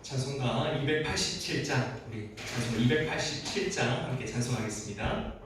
찬송가 287장, 우리 찬송가 287장 함께 찬송하겠습니다.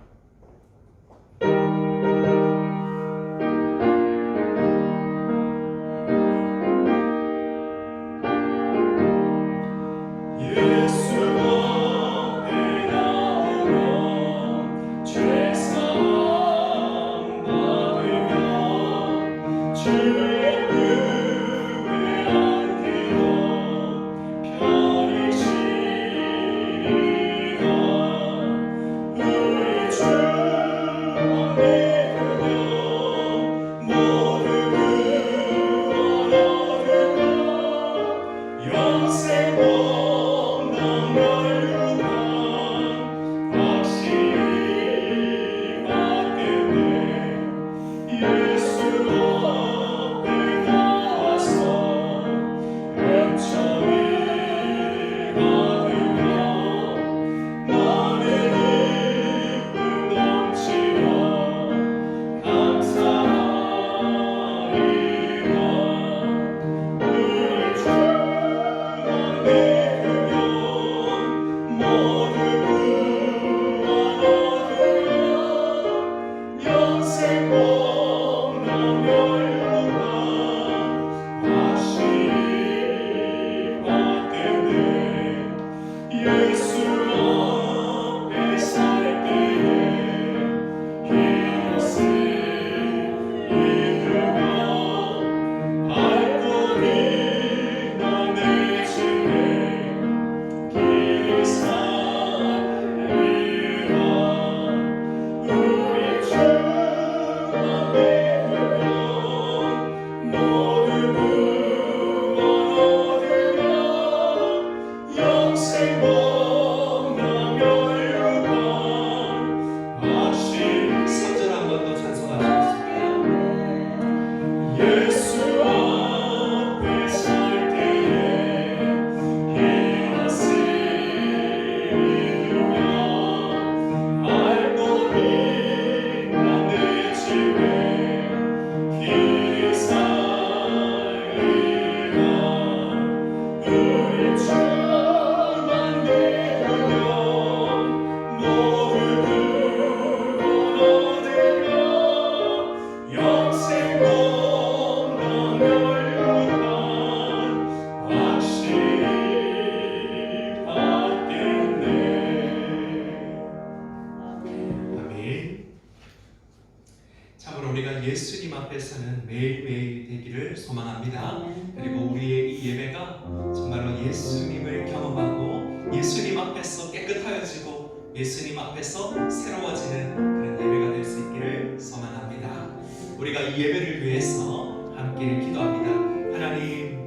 예수님 앞에서는 매일매일 되기를 소망합니다. 그리고 우리의 이 예배가 정말로 예수님을 경험하고 예수님 앞에서 깨끗하여지고 예수님 앞에서 새로워지는 그런 예배가 될 수 있기를 소망합니다. 우리가 이 예배를 위해서 함께 기도합니다. 하나님,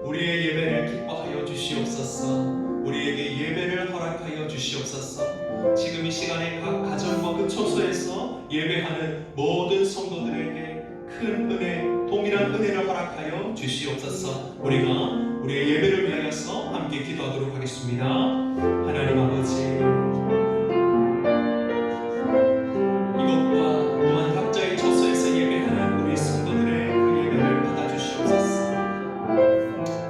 우리의 예배를 기뻐하여 주시옵소서. 우리에게 예배를 허락하여 주시옵소서. 지금 이 시간에 각 가정과 그 초소에서 예배하는 모든 성도들에게 큰 은혜, 동일한 은혜를 허락하여 주시옵소서. 우리가 우리의 예배를 위하여서 함께 기도하도록 하겠습니다. 하나님 아버지, 이것과 또한 각자의 초소에서 예배하는 우리 성도들의 그 예배를 받아주시옵소서.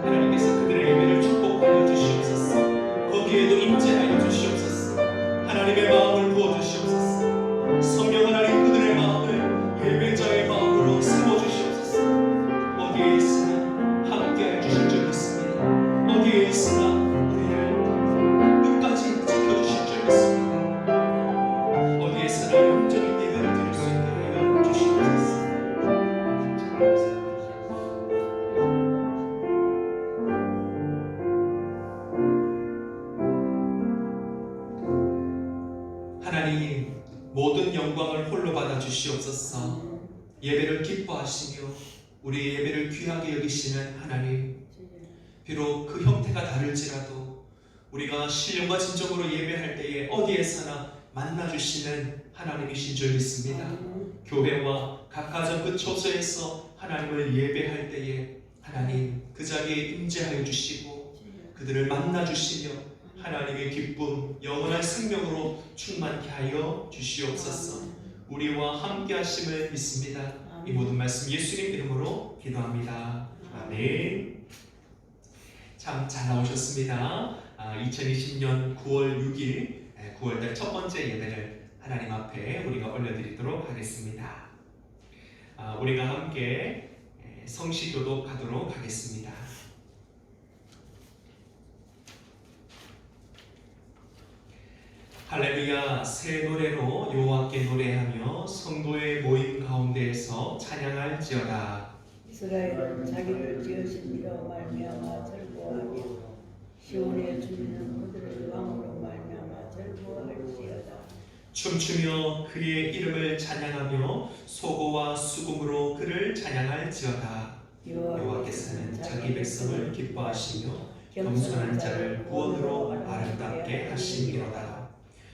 하나님께서 그들의 예배를 축복하여 주시옵소서. 거기에도 임재하여 주시옵소서. 하나님의 마음을 부어주시옵소서. 성령 하나님, 그들의 마음을 예배자의 마음으로 세워주시옵소서. 어디에 있으나 함께하여 주실 줄 믿습니다. 어디에 있으나 우리를 끝까지 지켜주실 줄 믿습니다. 어디에서나 영적인 예배를 드릴 수 있게 하여 주시옵소서. 하나님, 모든 영광을 홀로 받아 주시옵소서. 예배를 기뻐하시며 우리의 예배를 귀하게 여기시는 하나님, 비록 그 형태가 다를지라도 우리가 신령과 진정으로 예배할 때에 어디에서나 만나주시는 하나님이신 줄 믿습니다. 교회와 각 가정 그 초소에서 하나님을 예배할 때에 하나님 그 자리에 임재하여 주시고 그들을 만나주시며 하나님의 기쁨, 영원한 생명으로 충만케 하여 주시옵소서. 우리와 함께 하심을 믿습니다. 이 모든 말씀 예수님 이름으로 기도합니다. 아멘. 참 잘 나오셨습니다. 2020년 9월 6일 9월달 첫 번째 예배를 하나님 앞에 우리가 올려드리도록 하겠습니다. 우리가 함께 성시교독하도록 하겠습니다. 할렐루야. 새 노래로 여호와께 노래하며 성도의 모임 가운데에서 찬양할지어다. 이스라엘은 자기를 지으신 이로 말미암아 절거하며 시온의 주민은 그들을 왕으로 말미암아 절거할지어다. 춤추며 그의 이름을 찬양하며 소고와 수금으로 그를 찬양할지어다. 여호와께서는 자기 백성을 기뻐하시며 겸손한 자를 구원으로 아름답게 하시니로다.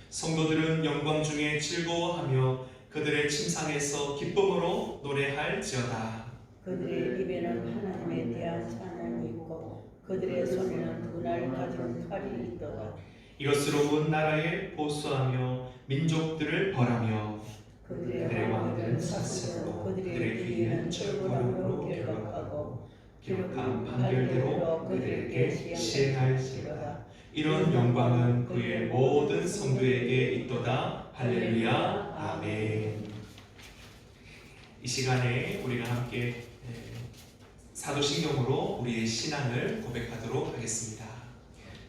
성도들은 영광 중에 즐거워하며 그들의 침상에서 기쁨으로 노래할지어다. 그들의 입에는 하나님에 대한 찬양이 있고 그들의 손에는 분할 가진 칼이 있도다. 이것으로 온 나라에 보수하며 민족들을 벌하며 그들의 왕들은 사슬로 그들의 귀에는 철거로 결박하고 기록한 판결대로 그들에게 시행할지어다. 이런 영광은 그의 모든 성도에게 있도다. 할렐루야. 아멘. 이 시간에 우리가 함께 사도신경으로 우리의 신앙을 고백하도록 하겠습니다.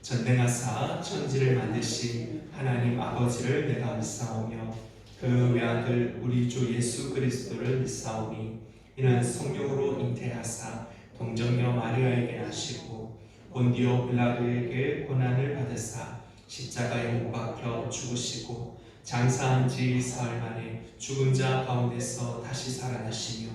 전능하사 천지를 만드신 하나님 아버지를 내가 믿사오며 그 외아들 우리 주 예수 그리스도를 믿사오니 이는 성령으로 잉태하사 동정녀 마리아에게 나시고 본디오 빌라도에게 고난을 받으사 십자가에 못 박혀 죽으시고 장사한 지 사흘 만에 죽은 자 가운데서 다시 살아나시며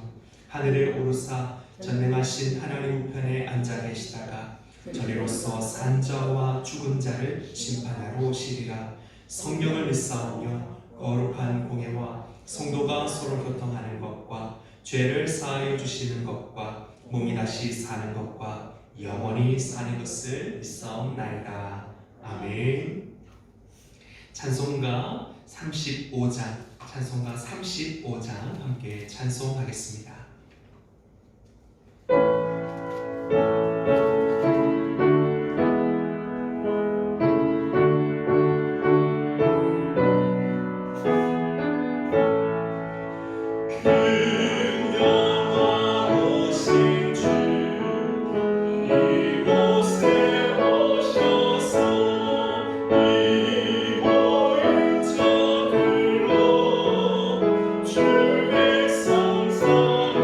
하늘에 오르사 전능하신 하나님 우편에 앉아 계시다가 저리로서 산 자와 죽은 자를 심판하러 오시리라. 성령을 믿사오며 거룩한 공예와 성도가 서로 교통하는 것과 죄를 사하여 주시는 것과 몸이 다시 사는 것과 영원히 사는 것을 믿사옵나이다. 아멘. 찬송가 35장 함께 찬송하겠습니다. 주의 성사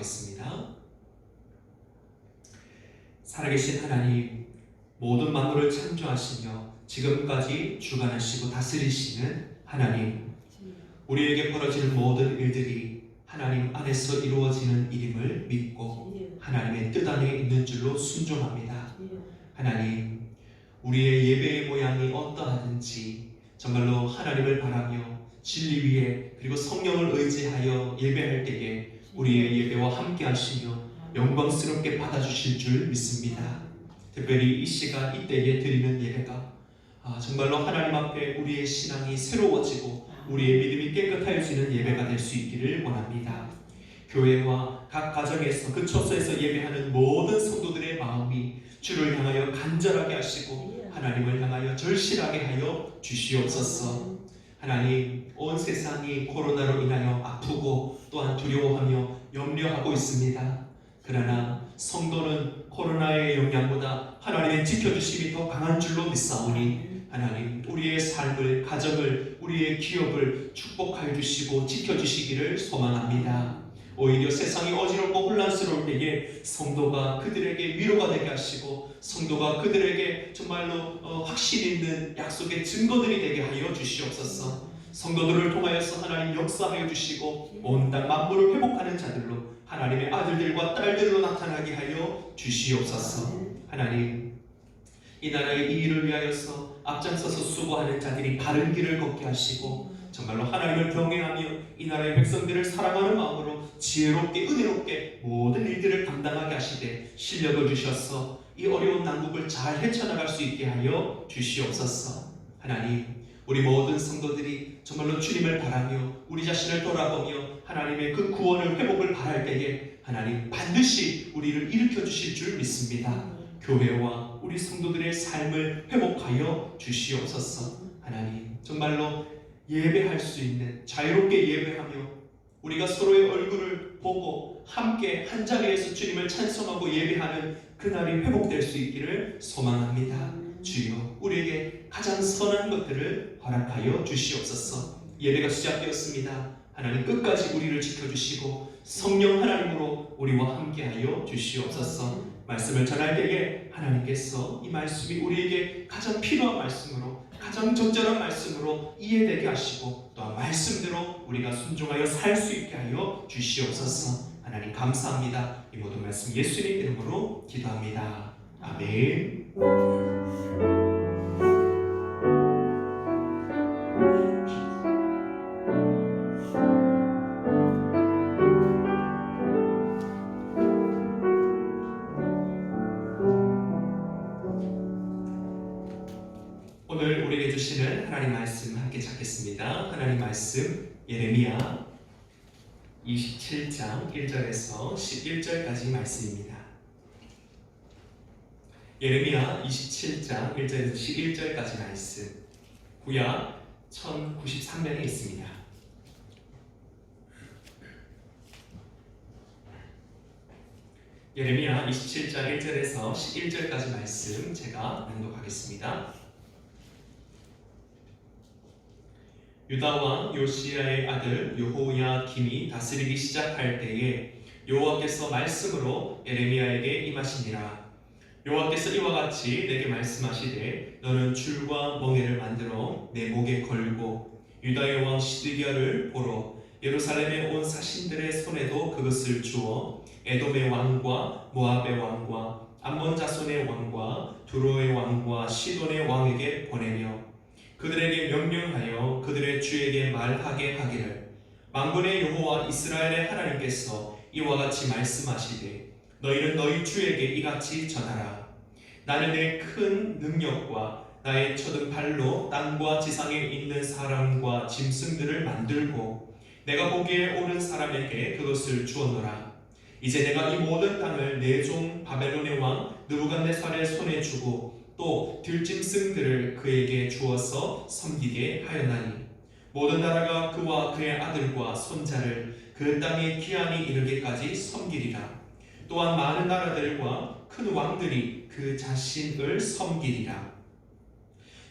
기도하겠습니다. 살아계신 하나님, 모든 만물을 창조하시며 지금까지 주관하시고 다스리시는 하나님, 우리에게 벌어지는 모든 일들이 하나님 안에서 이루어지는 일임을 믿고 하나님의 뜻 안에 있는 줄로 순종합니다. 하나님, 우리의 예배의 모양이 어떠하든지 정말로 하나님을 바라며 진리 위에 그리고 성령을 의지하여 예배할 때에 우리의 예배와 함께 하시며 영광스럽게 받아주실 줄 믿습니다. 특별히 이 시간 이때에 드리는 예배가 정말로 하나님 앞에 우리의 신앙이 새로워지고 우리의 믿음이 깨끗해지는 예배가 될 수 있기를 원합니다. 교회와 각 가정에서 그 처소에서 예배하는 모든 성도들의 마음이 주를 향하여 간절하게 하시고 하나님을 향하여 절실하게 하여 주시옵소서. 하나님, 온 세상이 코로나로 인하여 아프고 또한 두려워하며 염려하고 있습니다. 그러나 성도는 코로나의 영향보다 하나님의 지켜주심이 더 강한 줄로 믿사오니 하나님, 우리의 삶을, 가정을, 우리의 기업을 축복하여 주시고 지켜주시기를 소망합니다. 오히려 세상이 어지럽고 혼란스러울 때에 성도가 그들에게 위로가 되게 하시고 성도가 그들에게 정말로 확신 있는 약속의 증거들이 되게 하여 주시옵소서. 성도들을 통하여서 하나님 역사하여 주시고 온 땅 만물을 회복하는 자들로 하나님의 아들들과 딸들로 나타나게 하여 주시옵소서. 하나님, 이 나라의 이 일을 위하여서 앞장서서 수고하는 자들이 바른 길을 걷게 하시고 정말로 하나님을 경외하며 이 나라의 백성들을 사랑하는 마음으로 지혜롭게 은혜롭게 모든 일들을 감당하게 하시되 실력을 주셔서 이 어려운 난국을 잘 헤쳐나갈 수 있게 하여 주시옵소서. 하나님, 우리 모든 성도들이 정말로 주님을 바라며 우리 자신을 돌아보며 하나님의 그 구원을 회복을 바랄 때에 하나님 반드시 우리를 일으켜 주실 줄 믿습니다. 교회와 우리 성도들의 삶을 회복하여 주시옵소서. 하나님, 정말로 예배할 수 있는 자유롭게 예배하며 우리가 서로의 얼굴을 보고 함께 한 자리에서 주님을 찬송하고 예배하는 그날이 회복될 수 있기를 소망합니다. 주여, 우리에게 가장 선한 것들을 허락하여 주시옵소서. 예배가 시작되었습니다. 하나님, 끝까지 우리를 지켜주시고 성령 하나님으로 우리와 함께하여 주시옵소서. 말씀을 전할 때에 하나님께서 이 말씀이 우리에게 가장 필요한 말씀으로 가장 적절한 말씀으로 이해되게 하시고 또한 말씀대로 우리가 순종하여 살 수 있게 하여 주시옵소서. 하나님 감사합니다. 이 모든 말씀 예수님 이름으로 기도합니다. 아멘. 오늘 우리에게 주시는 하나님 말씀 함께 찾겠습니다. 하나님 말씀 예레미야 27장 1절에서 11절까지 말씀입니다. 예레미야 27장 1절에서 11절까지 말씀, 구약 1093면에 있습니다. 예레미야 27장 1절에서 11절까지 말씀 제가 낭독하겠습니다. 유다 왕 요시야의 아들 여호야김이 다스리기 시작할 때에 여호와께서 말씀으로 예레미야에게 임하시니라. 여호와께서 이와 같이 내게 말씀하시되 너는 줄과 멍에를 만들어 내 목에 걸고 유다의 왕 시드기야를 보러 예루살렘에 온 사신들의 손에도 그것을 주어 에돔의 왕과 모압의 왕과 암몬 자손의 왕과 두로의 왕과 시돈의 왕에게 보내며 그들에게 명령하여 그들의 주에게 말하게 하기를 만군의 여호와 이스라엘의 하나님께서 이와 같이 말씀하시되 너희는 너희 주에게 이같이 전하라. 나는 내 큰 능력과 나의 쳐든 발로 땅과 지상에 있는 사람과 짐승들을 만들고 내가 보기에 옳은 사람에게 그것을 주었노라. 이제 내가 이 모든 땅을 내 종 바벨론의 왕 느부갓네살의 손에 주고 또 들짐승들을 그에게 주어서 섬기게 하였나니 모든 나라가 그와 그의 아들과 손자를 그 땅의 기한이 이르기까지 섬기리라. 또한 많은 나라들과 큰 왕들이 그 자신을 섬기리라.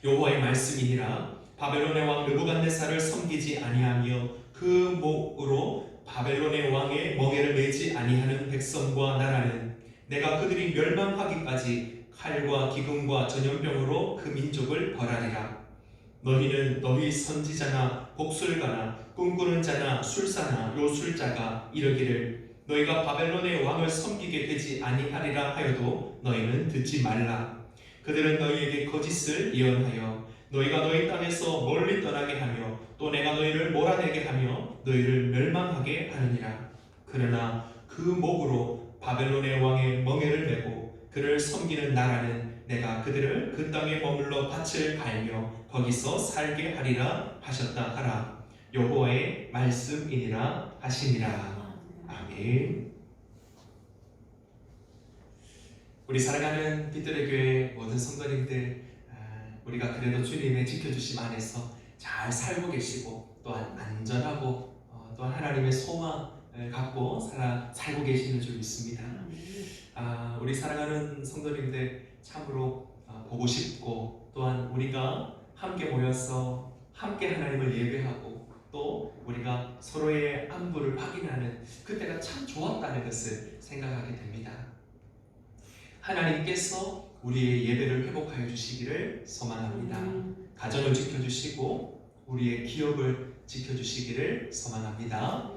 여호와의 말씀이니라. 바벨론의 왕 느부갓네살을 섬기지 아니하며 그 목으로 바벨론의 왕의 멍에를 매지 아니하는 백성과 나라는 내가 그들이 멸망하기까지 칼과 기근과 전염병으로 그 민족을 벌하리라. 너희는 너희 선지자나 복술가나 꿈꾸는 자나 술사나 요술자가 이르기를 너희가 바벨론의 왕을 섬기게 되지 아니하리라 하여도 너희는 듣지 말라. 그들은 너희에게 거짓을 예언하여 너희가 너희 땅에서 멀리 떠나게 하며 또 내가 너희를 몰아내게 하며 너희를 멸망하게 하느니라. 그러나 그 목으로 바벨론의 왕의 멍에를 메고 그를 섬기는 나라는 내가 그들을 그 땅에 머물러 밭을 갈며 거기서 살게 하리라 하셨다 하라. 여호와의 말씀이니라 하시니라. 아멘. 우리 사랑하는 빛들의 교회 모든 성도님들, 우리가 그래도 주님의 지켜주심 안에서 잘 살고 계시고 또한 안전하고 또한 하나님의 소망을 갖고 살고 계시는 줄 믿습니다. 우리 사랑하는 성도님들 참으로 보고 싶고 또한 우리가 함께 모여서 함께 하나님을 예배하고 또 우리가 서로의 안부를 확인하는 그때가 참 좋았다는 것을 생각하게 됩니다. 하나님께서 우리의 예배를 회복하여 주시기를 소망합니다. 가정을 지켜주시고 우리의 기업을 지켜주시기를 소망합니다.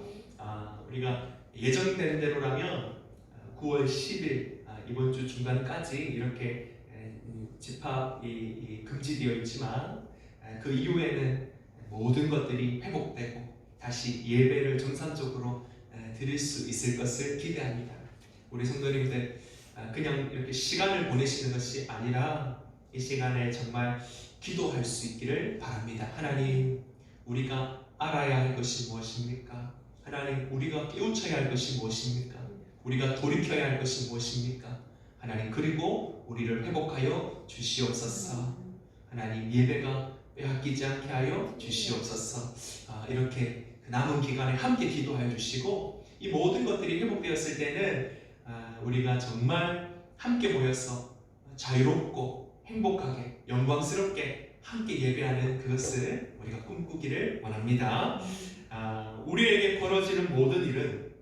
우리가 예정되는 대로라면 9월 10일 이번 주 중간까지 이렇게 집합이 금지되어 있지만 그 이후에는 모든 것들이 회복되고 다시 예배를 정상적으로 드릴 수 있을 것을 기대합니다. 우리 성도님들 그냥 이렇게 시간을 보내시는 것이 아니라 이 시간에 정말 기도할 수 있기를 바랍니다. 하나님, 우리가 알아야 할 것이 무엇입니까? 하나님, 우리가 깨우쳐야 할 것이 무엇입니까? 우리가 돌이켜야 할 것이 무엇입니까? 하나님, 그리고 우리를 회복하여 주시옵소서. 하나님, 예배가 빼앗기지 않게 하여 주시옵소서. 이렇게 남은 기간에 함께 기도하여 주시고 이 모든 것들이 회복되었을 때는 우리가 정말 함께 모여서 자유롭고 행복하게 영광스럽게 함께 예배하는 그것을 우리가 꿈꾸기를 원합니다. 우리에게 벌어지는 모든 일은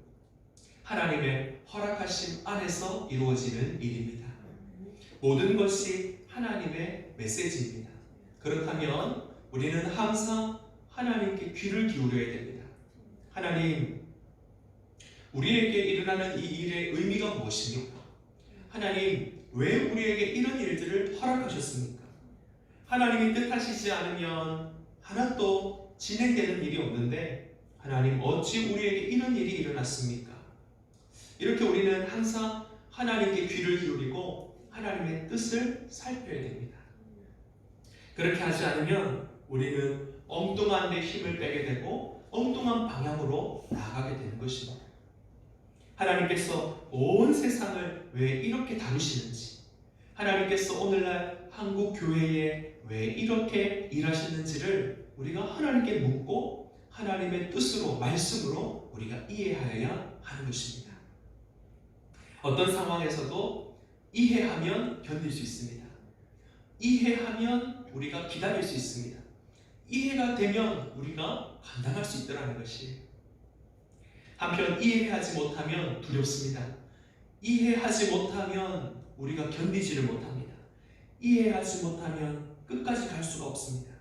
하나님의 허락하심 안에서 이루어지는 일입니다. 모든 것이 하나님의 메시지입니다. 그렇다면 우리는 항상 하나님께 귀를 기울여야 됩니다. 하나님, 우리에게 일어나는 이 일의 의미가 무엇입니까? 하나님, 왜 우리에게 이런 일들을 허락하셨습니까? 하나님이 뜻하시지 않으면 하나도 진행되는 일이 없는데 하나님, 어찌 우리에게 이런 일이 일어났습니까? 이렇게 우리는 항상 하나님께 귀를 기울이고 하나님의 뜻을 살펴야 됩니다. 그렇게 하지 않으면 우리는 엉뚱한 데 힘을 빼게 되고 엉뚱한 방향으로 나아가게 되는 것입니다. 하나님께서 온 세상을 왜 이렇게 다루시는지, 하나님께서 오늘날 한국 교회에 왜 이렇게 일하시는지를 우리가 하나님께 묻고 하나님의 뜻으로, 말씀으로 우리가 이해하여야 하는 것입니다. 어떤 상황에서도 이해하면 견딜 수 있습니다. 이해하면 우리가 기다릴 수 있습니다. 이해가 되면 우리가 감당할 수 있다는 것이. 한편 이해하지 못하면 두렵습니다. 이해하지 못하면 우리가 견디지를 못합니다. 이해하지 못하면 끝까지 갈 수가 없습니다.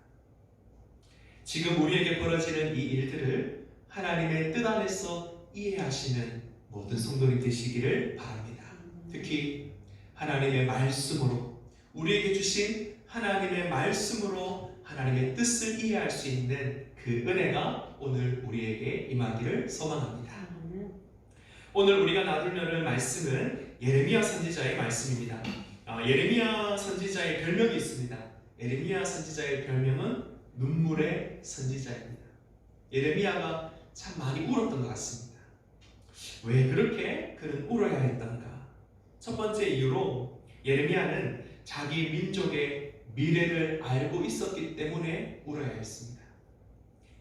지금 우리에게 벌어지는 이 일들을 하나님의 뜻 안에서 이해하시는 모든 성도님 되시기를 바랍니다. 특히 하나님의 말씀으로, 우리에게 주신 하나님의 말씀으로 하나님의 뜻을 이해할 수 있는 그 은혜가 오늘 우리에게 임하기를 소망합니다. 오늘 우리가 나눌 말씀은 예레미야 선지자의 말씀입니다. 예레미야 선지자의 별명이 있습니다. 예레미야 선지자의 별명은 눈물의 선지자입니다. 예레미야가 참 많이 울었던 것 같습니다. 왜 그렇게 그는 울어야 했던가? 첫 번째 이유로 예레미야는 자기 민족의 미래를 알고 있었기 때문에 울어야 했습니다.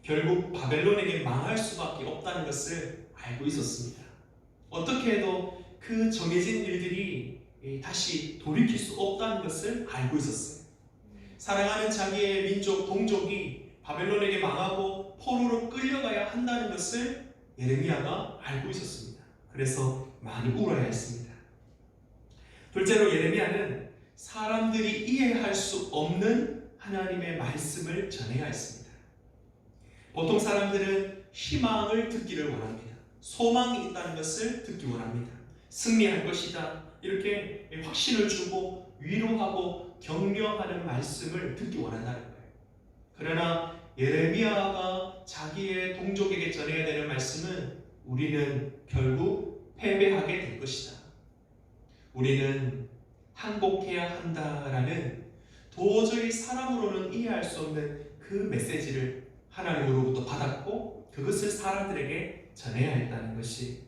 결국 바벨론에게 망할 수밖에 없다는 것을 알고 있었습니다. 어떻게 해도 그 정해진 일들이 다시 돌이킬 수 없다는 것을 알고 있었어요. 사랑하는 자기의 민족, 동족이 바벨론에게 망하고 포로로 끌려가야 한다는 것을 예레미야가 알고 있었습니다. 그래서 많이 울어야 했습니다. 둘째로 예레미야는 사람들이 이해할 수 없는 하나님의 말씀을 전해야 했습니다. 보통 사람들은 희망을 듣기를 원합니다. 소망이 있다는 것을 듣기 원합니다. 승리할 것이다, 이렇게 확신을 주고 위로하고 격려하는 말씀을 듣기 원한다는 거예요. 그러나 예레미야가 자기의 동족에게 전해야 되는 말씀은 우리는 결국 패배하게 될 것이다, 우리는 항복해야 한다라는 도저히 사람으로는 이해할 수 없는 그 메시지를 하나님으로부터 받았고 그것을 사람들에게 전해야 했다는 것이,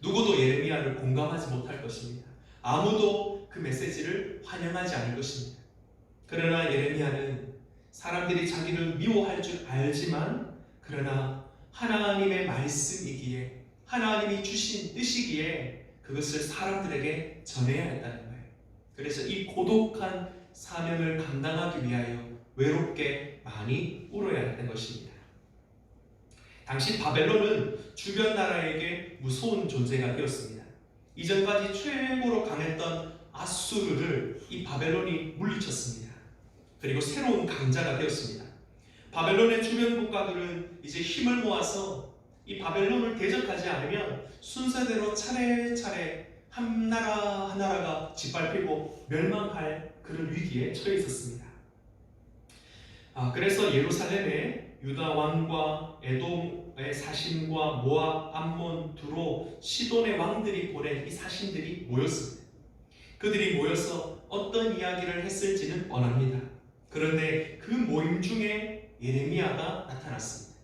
누구도 예레미야를 공감하지 못할 것입니다. 아무도 그 메시지를 환영하지 않을 것입니다. 그러나 예레미야는 사람들이 자기를 미워할 줄 알지만, 그러나 하나님의 말씀이기에, 하나님이 주신 뜻이기에 그것을 사람들에게 전해야 했다는 거예요. 그래서 이 고독한 사명을 감당하기 위하여 외롭게 많이 울어야 했던 것입니다. 당시 바벨론은 주변 나라에게 무서운 존재가 되었습니다. 이전까지 최고로 강했던 아수르를 이 바벨론이 물리쳤습니다. 그리고 새로운 강자가 되었습니다. 바벨론의 주변 국가들은 이제 힘을 모아서 이 바벨론을 대적하지 않으면 순서대로 차례차례 한 나라 한 나라가 짓밟히고 멸망할 그런 위기에 처해 있었습니다. 그래서 예루살렘에 유다 왕과 에돔의 사신과 모압, 암몬, 두로, 시돈의 왕들이 보낸 이 사신들이 모였습니다. 그들이 모여서 어떤 이야기를 했을지는 뻔합니다. 그런데 그 모임 중에 예레미야가 나타났습니다.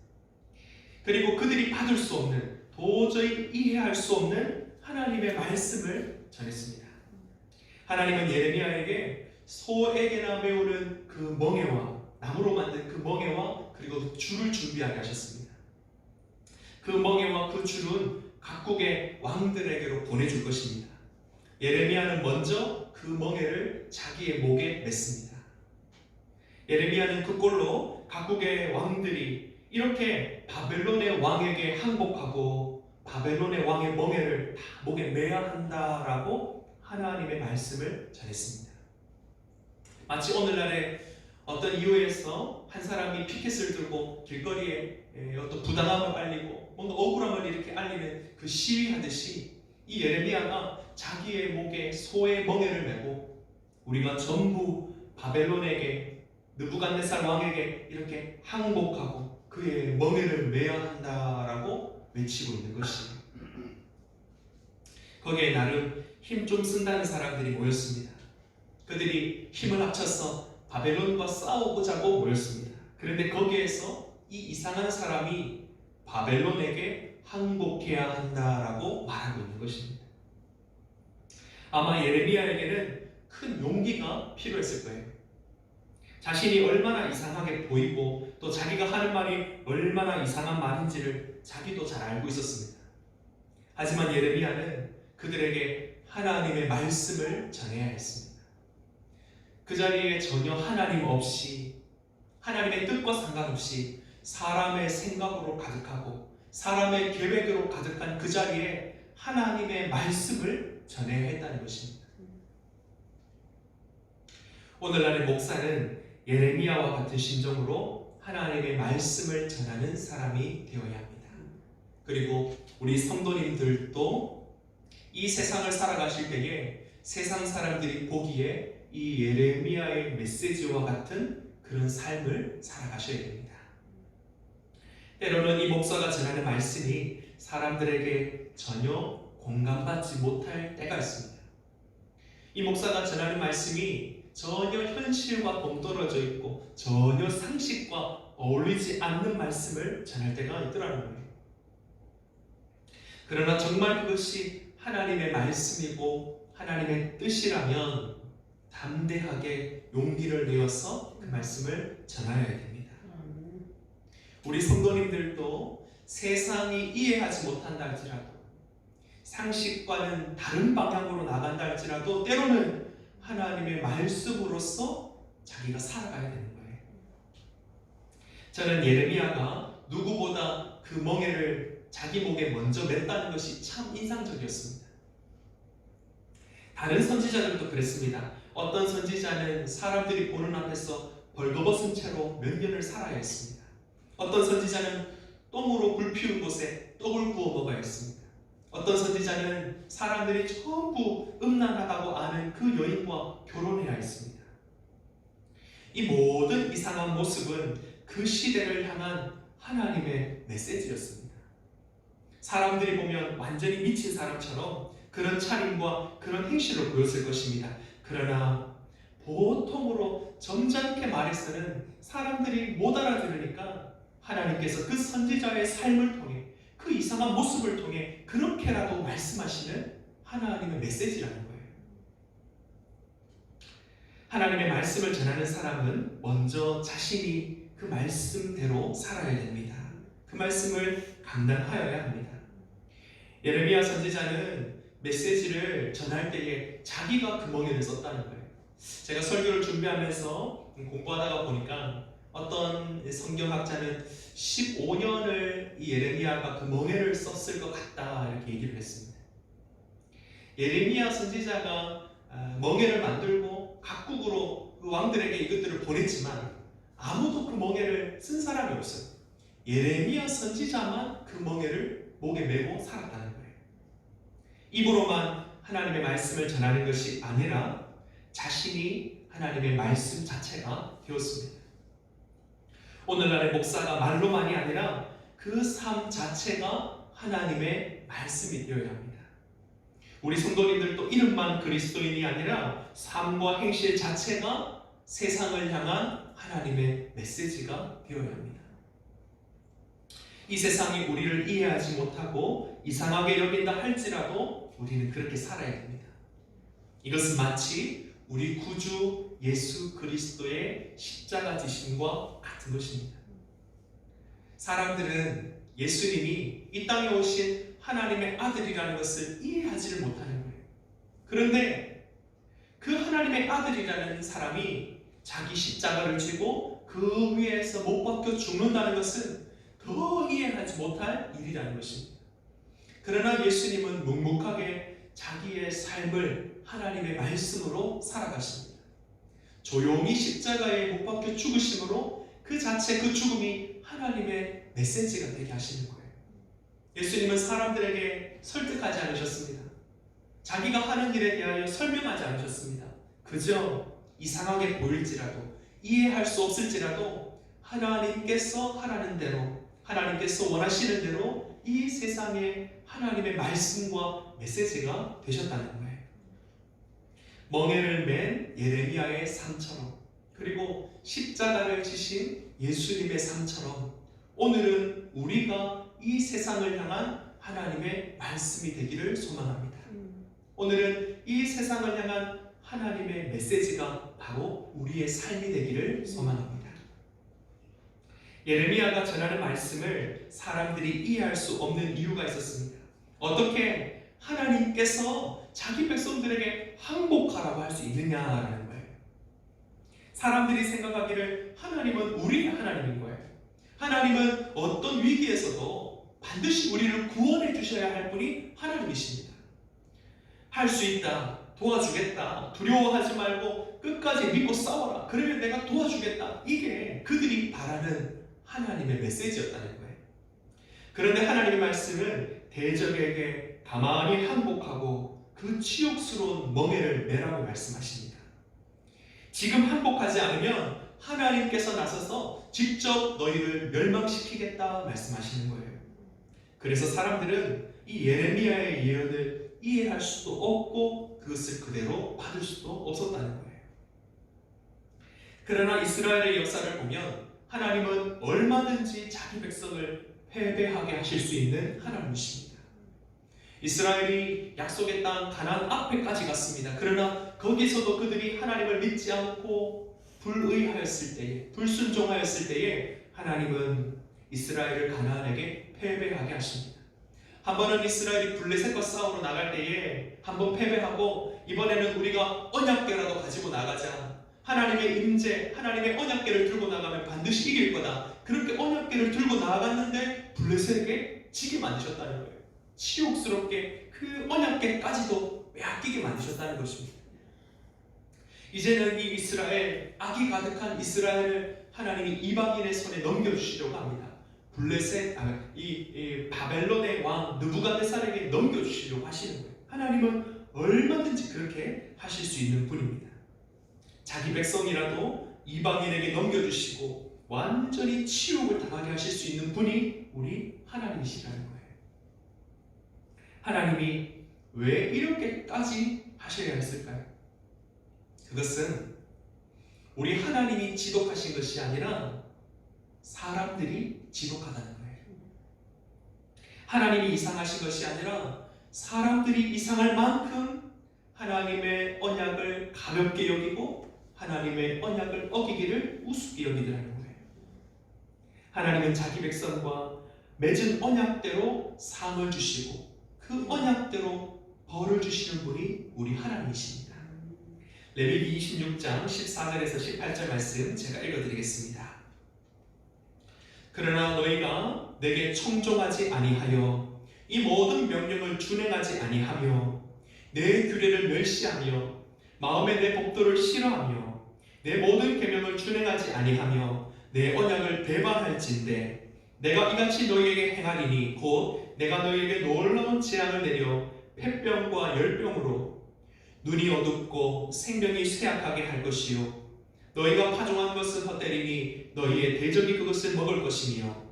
그리고 그들이 받을 수 없는, 도저히 이해할 수 없는 하나님의 말씀을 전했습니다. 하나님은 예레미야에게 소에게나 메우는 그 멍에와, 나무로 만든 그 멍에와 그리고 줄을 준비하게 하셨습니다. 그 멍에와 그 줄은 각국의 왕들에게로 보내줄 것입니다. 예레미야는 먼저 그 멍에를 자기의 목에 맸습니다. 예레미야는 그 꼴로 각국의 왕들이 이렇게 바벨론의 왕에게 항복하고 바벨론의 왕의 멍에를 다 목에 매야 한다라고 하나님의 말씀을 전했습니다. 마치 오늘날에 어떤 이유에서 한 사람이 피켓을 들고 길거리에 어떤 부당함을 알리고 뭔가 억울함을 이렇게 알리는 그 시위하듯이 이 예레미야가 자기의 목에 소의 멍에를 메고 우리가 전부 바벨론에게, 느부갓네살 왕에게 이렇게 항복하고 그의 멍에를 매야 한다라고 외치고 있는 것이에요. 거기에 나름 힘 좀 쓴다는 사람들이 모였습니다. 그들이 힘을 합쳐서 바벨론과 싸워보자고 모였습니다. 그런데 거기에서 이 이상한 사람이 바벨론에게 항복해야 한다라고 말하고 있는 것입니다. 아마 예레미야에게는 큰 용기가 필요했을 거예요. 자신이 얼마나 이상하게 보이고 또 자기가 하는 말이 얼마나 이상한 말인지를 자기도 잘 알고 있었습니다. 하지만 예레미야는 그들에게 하나님의 말씀을 전해야 했습니다. 그 자리에 전혀 하나님 없이, 하나님의 뜻과 상관없이 사람의 생각으로 가득하고 사람의 계획으로 가득한 그 자리에 하나님의 말씀을 전해야 했다는 것입니다. 오늘날의 목사는 예레미야와 같은 심정으로 하나님의 말씀을 전하는 사람이 되어야 합니다. 그리고 우리 성도님들도 이 세상을 살아가실 때에 세상 사람들이 보기에 이 예레미야의 메시지와 같은 그런 삶을 살아가셔야 됩니다. 때로는 이 목사가 전하는 말씀이 사람들에게 전혀 공감받지 못할 때가 있습니다. 이 목사가 전하는 말씀이 전혀 현실과 동떨어져 있고 전혀 상식과 어울리지 않는 말씀을 전할 때가 있더라는 거예요. 그러나 정말 그것이 하나님의 말씀이고 하나님의 뜻이라면 담대하게 용기를 내어서 그 말씀을 전하여야 됩니다. 우리 성도님들도 세상이 이해하지 못한다 할지라도, 상식과는 다른 방향으로 나간다 할지라도 때로는 하나님의 말씀으로서 자기가 살아가야 되는 거예요. 저는 예레미야가 누구보다 그 멍에를 자기 목에 먼저 맸다는 것이 참 인상적이었습니다. 다른 선지자들도 그랬습니다. 어떤 선지자는 사람들이 보는 앞에서 벌거벗은 채로 몇 년을 살아야 했습니다. 어떤 선지자는 똥으로 불 피운 곳에 떡을 구워 먹어야 했습니다. 어떤 선지자는 사람들이 전부 음란하다고 아는 그 여인과 결혼해야 했습니다. 이 모든 이상한 모습은 그 시대를 향한 하나님의 메시지였습니다. 사람들이 보면 완전히 미친 사람처럼 그런 차림과 그런 행실을 보였을 것입니다. 그러나 보통으로 점잖게 말해서는 사람들이 못 알아들으니까 하나님께서 그 선지자의 삶을 통해 그 이상한 모습을 통해 그렇게라도 말씀하시는 하나님의 메시지라는 거예요. 하나님의 말씀을 전하는 사람은 먼저 자신이 그 말씀대로 살아야 됩니다. 그 말씀을 감당하여야 합니다. 예레미야 선지자는 메시지를 전할 때에 자기가 그 멍에를 썼다는 거예요. 제가 설교를 준비하면서 공부하다가 보니까 어떤 성경학자는 15년을 이 예레미야가 그 멍에를 썼을 것 같다 이렇게 얘기를 했습니다. 예레미야 선지자가 멍에를 만들고 각국으로 그 왕들에게 이것들을 보냈지만 아무도 그 멍에를 쓴 사람이 없어요. 예레미야 선지자만 그 멍에를 목에 메고 살았다는 거예요. 입으로만 하나님의 말씀을 전하는 것이 아니라 자신이 하나님의 말씀 자체가 되었습니다. 오늘날의 목사가 말로만이 아니라 그 삶 자체가 하나님의 말씀이 되어야 합니다. 우리 성도님들도 이름만 그리스도인이 아니라 삶과 행실 자체가 세상을 향한 하나님의 메시지가 되어야 합니다. 이 세상이 우리를 이해하지 못하고 이상하게 여긴다 할지라도 우리는 그렇게 살아야 됩니다. 이것은 마치 우리 구주 예수 그리스도의 십자가 지심과 같은 것입니다. 사람들은 예수님이 이 땅에 오신 하나님의 아들이라는 것을 이해하지를 못하는 거예요. 그런데 그 하나님의 아들이라는 사람이 자기 십자가를 지고 그 위에서 못 박혀 죽는다는 것은 더 이해하지 못할 일이라는 것입니다. 그러나 예수님은 묵묵하게 자기의 삶을 하나님의 말씀으로 살아가십니다. 조용히 십자가에 못 박혀 죽으심으로 그 자체 그 죽음이 하나님의 메시지가 되게 하시는 거예요. 예수님은 사람들에게 설득하지 않으셨습니다. 자기가 하는 일에 대하여 설명하지 않으셨습니다. 그저 이상하게 보일지라도 이해할 수 없을지라도 하나님께서 하라는 대로 하나님께서 원하시는 대로 이 세상에 하나님의 말씀과 메시지가 되셨다는 거예요. 멍에를 맨 예레미야의 삶처럼 그리고 십자가를 지신 예수님의 삶처럼 오늘은 우리가 이 세상을 향한 하나님의 말씀이 되기를 소망합니다. 오늘은 이 세상을 향한 하나님의 메시지가 바로 우리의 삶이 되기를 소망합니다. 예레미야가 전하는 말씀을 사람들이 이해할 수 없는 이유가 있었습니다. 어떻게 하나님께서 자기 백성들에게 항복하라고 할 수 있느냐라는 거예요. 사람들이 생각하기를 하나님은 우리의 하나님인 거예요. 하나님은 어떤 위기에서도 반드시 우리를 구원해 주셔야 할 분이 하나님이십니다. 할 수 있다, 도와주겠다, 두려워하지 말고 끝까지 믿고 싸워라, 그러면 내가 도와주겠다, 이게 그들이 바라는 하나님의 메시지였다는 거예요. 그런데 하나님의 말씀은 대적에게 가만히 항복하고 그 치욕스러운 멍에를 매라고 말씀하십니다. 지금 항복하지 않으면 하나님께서 나서서 직접 너희를 멸망시키겠다 말씀하시는 거예요. 그래서 사람들은 이 예레미야의 예언을 이해할 수도 없고 그것을 그대로 받을 수도 없었다는 거예요. 그러나 이스라엘의 역사를 보면 하나님은 얼마든지 자기 백성을 패배하게 하실 수 있는 하나님이십니다. 이스라엘이 약속의 땅 가나안 앞에까지 갔습니다. 그러나 거기서도 그들이 하나님을 믿지 않고 불의하였을 때에, 불순종하였을 때에 하나님은 이스라엘을 가나안에게 패배하게 하십니다. 한 번은 이스라엘이 블레셋과 싸우러 나갈 때에 한 번 패배하고 이번에는 우리가 언약궤라도 가지고 나가자. 하나님의 임재, 하나님의 언약궤를 들고 나가면 반드시 이길 거다. 그렇게 언약궤를 들고 나갔는데 블레셋에게 지게 만드셨다는 거예요. 치욕스럽게 그 언약궤까지도 빼앗기게 만드셨다는 것입니다. 이제는 이 이스라엘, 악이 가득한 이스라엘을 하나님이 이방인의 손에 넘겨주시려고 합니다. 블레셋, 이 바벨론의 왕 느부갓네살에게 넘겨주시려고 하시는 거예요. 하나님은 얼마든지 그렇게 하실 수 있는 분입니다. 자기 백성이라도 이방인에게 넘겨주시고 완전히 치욕을 당하게 하실 수 있는 분이 우리 하나님이시라는 거예요. 하나님이 왜 이렇게까지 하셔야 했을까요? 그것은 우리 하나님이 지독하신 것이 아니라 사람들이 지독하다는 거예요. 하나님이 이상하신 것이 아니라 사람들이 이상할 만큼 하나님의 언약을 가볍게 여기고 하나님의 언약을 어기기를 우습게 여기더라는 거예요. 하나님은 자기 백성과 맺은 언약대로 상을 주시고 그 언약대로 벌을 주시는 분이 우리 하나님이십니다. 레위기 26장 14절에서 18절 말씀 제가 읽어드리겠습니다. 그러나 너희가 내게 청종하지 아니하여 이 모든 명령을 준행하지 아니하며 내 규례를 멸시하며 마음에 내 법도를 싫어하며 내 모든 계명을 준행하지 아니하며 내 언약을 배반할진대 내가 이같이 너희에게 행하리니 곧 내가 너희에게 놀라운 재앙을 내려 폐병과 열병으로 눈이 어둡고 생명이 쇠약하게 할 것이요 너희가 파종한 것은 헛되리니 너희의 대적이 그것을 먹을 것이며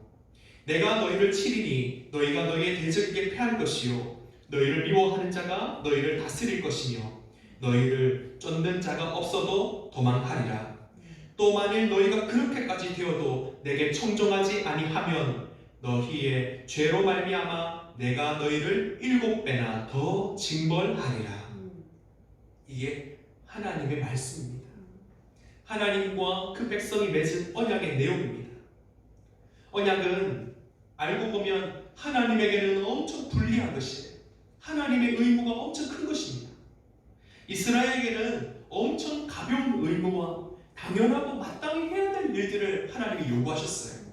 내가 너희를 치리니 너희가 너희의 대적에게 패할 것이요 너희를 미워하는 자가 너희를 다스릴 것이며 너희를 쫓는 자가 없어도 도망하리라. 또 만일 너희가 그렇게까지 되어도 내게 청종하지 아니하면 너희의 죄로 말미암아 내가 너희를 7배나 더 징벌하리라. 이게 하나님의 말씀입니다. 하나님과 그 백성이 맺은 언약의 내용입니다. 언약은 알고 보면 하나님에게는 엄청 불리한 것이에요. 하나님의 의무가 엄청 큰 것입니다. 이스라엘에게는 엄청 가벼운 의무와 당연하고 마땅히 해야 될 일들을 하나님이 요구하셨어요.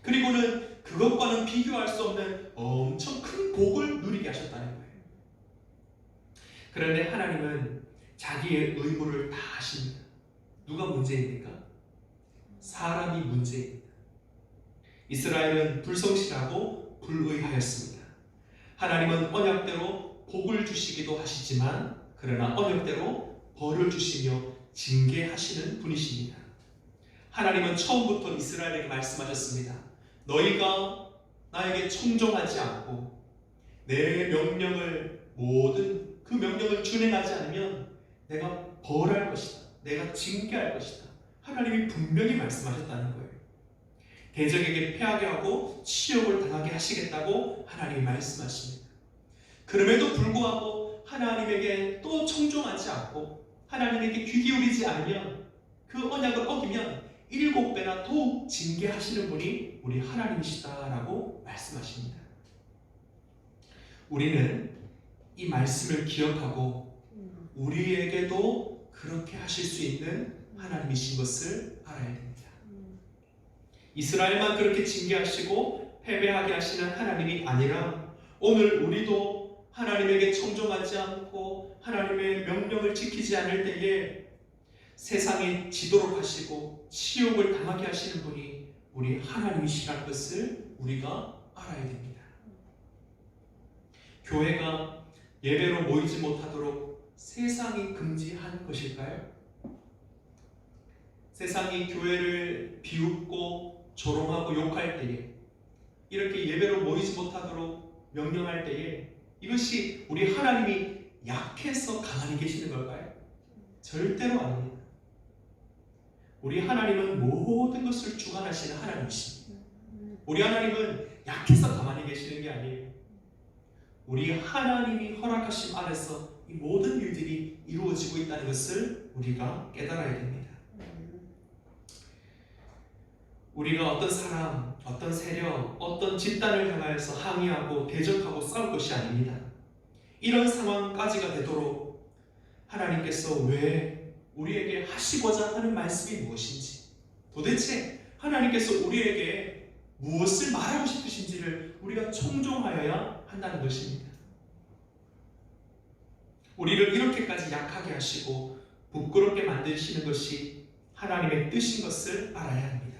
그리고는 그것과는 비교할 수 없는 엄청 큰 복을 누리게 하셨다는 거예요. 그런데 하나님은 자기의 의무를 다 하십니다. 누가 문제입니까? 사람이 문제입니다. 이스라엘은 불성실하고 불의하였습니다. 하나님은 언약대로 복을 주시기도 하시지만 그러나 언약대로 벌을 주시며 징계하시는 분이십니다. 하나님은 처음부터 이스라엘에게 말씀하셨습니다. 너희가 나에게 청종하지 않고 내 명령을 모든 그 명령을 준행하지 않으면 내가 벌할 것이다. 내가 징계할 것이다. 하나님이 분명히 말씀하셨다는 거예요. 대적에게 패하게 하고 치욕을 당하게 하시겠다고 하나님이 말씀하십니다. 그럼에도 불구하고 하나님에게 또 청종하지 않고 하나님에게 귀 기울이지 않으면 그 언약을 어기면 7배나 더욱 징계하시는 분이 우리 하나님이시다라고 말씀하십니다. 우리는 이 말씀을 기억하고 우리에게도 그렇게 하실 수 있는 하나님이신 것을 알아야 됩니다. 이스라엘만 그렇게 징계하시고 패배하게 하시는 하나님이 아니라 오늘 우리도 하나님에게 청종하지 않고 하나님의 명령을 지키지 않을 때에 세상에 지도록 하시고 치욕을 당하게 하시는 분이 우리 하나님이시라는 것을 우리가 알아야 됩니다. 교회가 예배로 모이지 못하도록 세상이 금지한 것일까요? 세상이 교회를 비웃고 조롱하고 욕할 때에 이렇게 예배로 모이지 못하도록 명령할 때에 이것이 우리 하나님이 약해서 가만히 계시는 걸까요? 절대로 아닙니다. 우리 하나님은 모든 것을 주관하시는 하나님이십니다. 우리 하나님은 약해서 가만히 계시는 게 아니에요. 우리 하나님이 허락하심 안에서 이 모든 일들이 이루어지고 있다는 것을 우리가 깨달아야 됩니다. 우리가 어떤 사람, 어떤 세력, 어떤 집단을 향하여서 항의하고 대적하고 싸울 것이 아닙니다. 이런 상황까지가 되도록 하나님께서 왜 우리에게 하시고자 하는 말씀이 무엇인지, 도대체 하나님께서 우리에게 무엇을 말하고 싶으신지를 우리가 청종하여야 한다는 것입니다. 우리를 이렇게까지 약하게 하시고 부끄럽게 만드시는 것이 하나님의 뜻인 것을 알아야 합니다.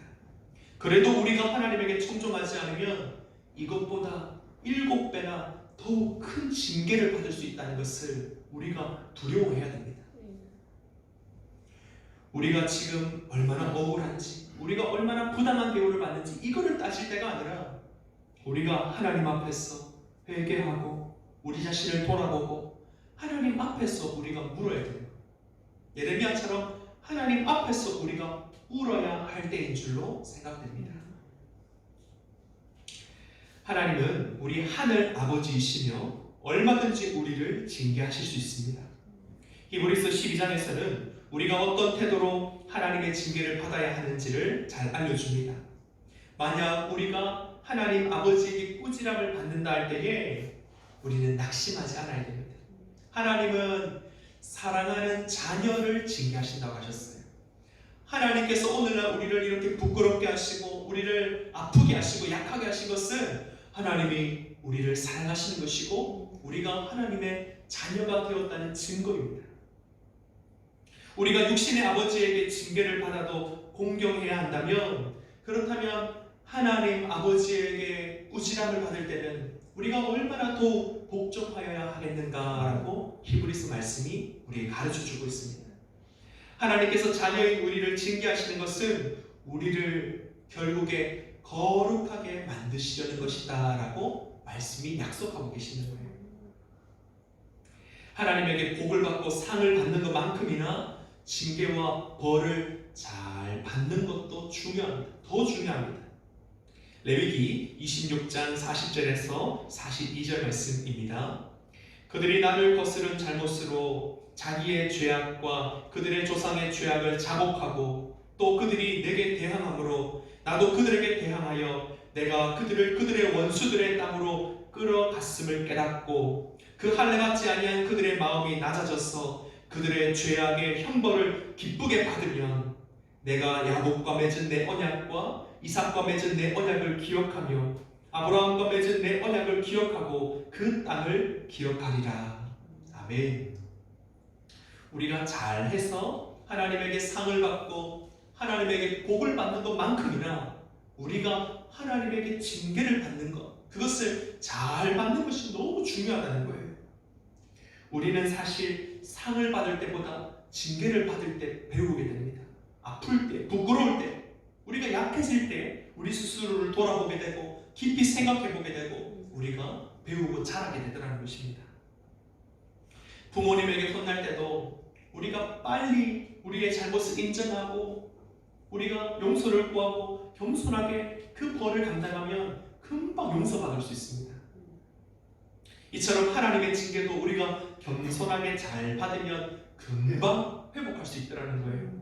그래도 우리가 하나님에게 청종하지 않으면 이것보다 7배나 더욱 큰 징계를 받을 수 있다는 것을 우리가 두려워해야 됩니다. 우리가 지금 얼마나 억울한지, 우리가 얼마나 부당한 대우를 받는지 이거를 따질 때가 아니라 우리가 하나님 앞에서 회개하고 우리 자신을 돌아보고 하나님 앞에서 우리가 물어야 돼요. 예레미야처럼 하나님 앞에서 우리가 울어야 할 때인 줄로 생각됩니다. 하나님은 우리 하늘 아버지이시며 얼마든지 우리를 징계하실 수 있습니다. 히브리서 12장에서는 우리가 어떤 태도로 하나님의 징계를 받아야 하는지를 잘 알려줍니다. 만약 우리가 하나님 아버지에게 꾸지람을 받는다 할 때에 우리는 낙심하지 않아야 됩니다. 하나님은 사랑하는 자녀를 징계하신다고 하셨어요. 하나님께서 오늘날 우리를 이렇게 부끄럽게 하시고 우리를 아프게 하시고 약하게 하신 것은 하나님이 우리를 사랑하시는 것이고 우리가 하나님의 자녀가 되었다는 증거입니다. 우리가 육신의 아버지에게 징계를 받아도 공경해야 한다면, 그렇다면 하나님 아버지에게 꾸지람을 받을 때는 우리가 얼마나 더 복종하여야 하겠는가라고 히브리서 말씀이 우리에게 가르쳐주고 있습니다. 하나님께서 자녀인 우리를 징계하시는 것은 우리를 결국에 거룩하게 만드시려는 것이다 라고 말씀이 약속하고 계시는 거예요. 하나님에게 복을 받고 상을 받는 것만큼이나 징계와 벌을 잘 받는 것도 중요합니다. 더 중요합니다. 레위기 26장 40절에서 42절 말씀입니다. 그들이 나를 거스른 잘못으로 자기의 죄악과 그들의 조상의 죄악을 자복하고 또 그들이 내게 대항함으로 나도 그들에게 대항하여 내가 그들을 그들의 원수들의 땅으로 끌어갔음을 깨닫고 그 할례받지 아니한 그들의 마음이 낮아져서 그들의 죄악의 형벌을 기쁘게 받으면 내가 야곱과 맺은 내 언약과 이삭과 맺은 내 언약을 기억하며 아브라함과 맺은 내 언약을 기억하고 그 땅을 기억하리라. 아멘. 우리가 잘해서 하나님에게 상을 받고 하나님에게 복을 받는 것만큼이나 우리가 하나님에게 징계를 받는 것, 그것을 잘 받는 것이 너무 중요하다는 거예요. 우리는 사실 상을 받을 때보다 징계를 받을 때 배우게 됩니다. 아플 때, 부끄러울 때, 우리가 약해질 때 우리 스스로를 돌아보게 되고 깊이 생각해 보게 되고 우리가 배우고 자라게 되더라는 것입니다. 부모님에게 혼날 때도 우리가 빨리 우리의 잘못을 인정하고 우리가 용서를 구하고 겸손하게 그 벌을 감당하면 금방 용서받을 수 있습니다. 이처럼 하나님의 징계도 우리가 겸손하게 잘 받으면 금방 회복할 수 있다는 거예요.